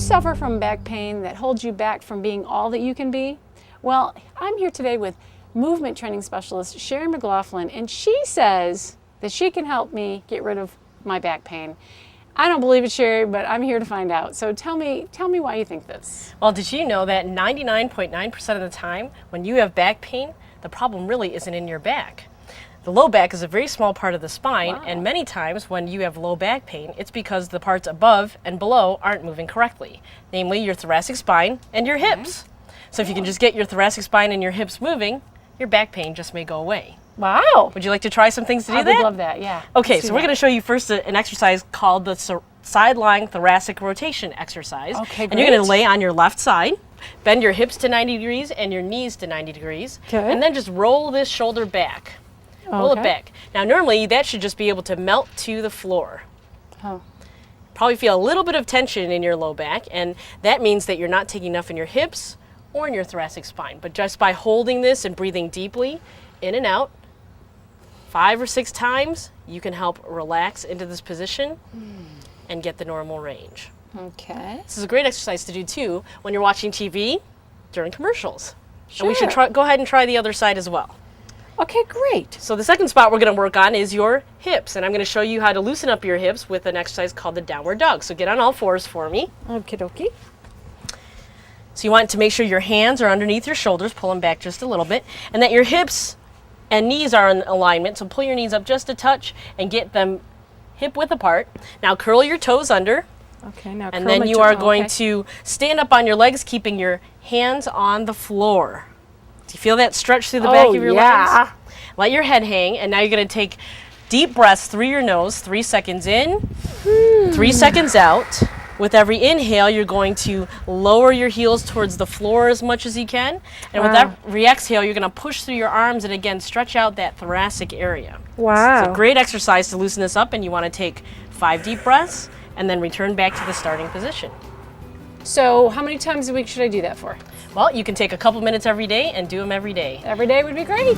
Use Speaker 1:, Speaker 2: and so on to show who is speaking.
Speaker 1: suffer from back pain that holds you back from being all that you can be? Well, I'm here today with movement training specialist Sherry McLaughlin, and she says that she can help me get rid of my back pain. I don't believe it, Sherry, but I'm here to find out. So tell me why you think this.
Speaker 2: Well, did you know that 99.9% of the time when you have back pain, the problem really isn't in your back? The low back is a very small part of the spine,
Speaker 1: Wow.
Speaker 2: and many times when you have low back pain, it's because the parts above and below aren't moving correctly, namely your thoracic spine and your hips. So if you can just get your thoracic spine and your hips moving, your back pain just may go away.
Speaker 1: Wow.
Speaker 2: Would you like to try some things to do
Speaker 1: I
Speaker 2: that?
Speaker 1: would love that, yeah.
Speaker 2: Okay,
Speaker 1: Let's do
Speaker 2: so we're
Speaker 1: that.
Speaker 2: going to show you first an exercise called the sideline thoracic rotation exercise.
Speaker 1: Okay,
Speaker 2: and you're going to
Speaker 1: great.
Speaker 2: lay on your left side, bend your hips to 90 degrees and your knees to 90 degrees,
Speaker 1: Okay.
Speaker 2: and then just roll this shoulder back. Roll it
Speaker 1: Okay.
Speaker 2: back. Now normally that should just be able to melt to the floor.
Speaker 1: Oh.
Speaker 2: Probably feel a little bit of tension in your low back, and that means that you're not taking enough in your hips or in your thoracic spine. But just by holding this and breathing deeply in and out 5 or 6 times, you can help relax into this position and get the normal range.
Speaker 1: Okay.
Speaker 2: This is a great exercise to do too when you're watching TV during commercials. And we should
Speaker 1: Sure.
Speaker 2: go ahead and try the other side as well.
Speaker 1: Okay, great.
Speaker 2: So the second spot we're going to work on is your hips, and I'm going to show you how to loosen up your hips with an exercise called the downward dog. So get on all fours for me.
Speaker 1: Okie dokie.
Speaker 2: So you want to make sure your hands are underneath your shoulders, pull them back just a little bit, and that your hips and knees are in alignment. So pull your knees up just a touch and get them hip width apart. Now curl your toes under,
Speaker 1: Okay, now
Speaker 2: and
Speaker 1: curl
Speaker 2: then
Speaker 1: my
Speaker 2: you
Speaker 1: toes.
Speaker 2: are going
Speaker 1: Okay.
Speaker 2: to stand up on your legs, keeping your hands on the floor. Do you feel that stretch through the back of your legs? Let your head hang, and now you're going to take deep breaths through your nose, 3 seconds in, 3 seconds out. With every inhale, you're going to lower your heels towards the floor as much as you can. And with
Speaker 1: Wow.
Speaker 2: every exhale, you're going to push through your arms and again stretch out that thoracic area.
Speaker 1: Wow.
Speaker 2: It's a great exercise to loosen this up, and you want to take 5 deep breaths and then return back to the starting position.
Speaker 1: So how many times a week should I do that for?
Speaker 2: Well, you can take a couple minutes every day and do them every day.
Speaker 1: Every day would be great.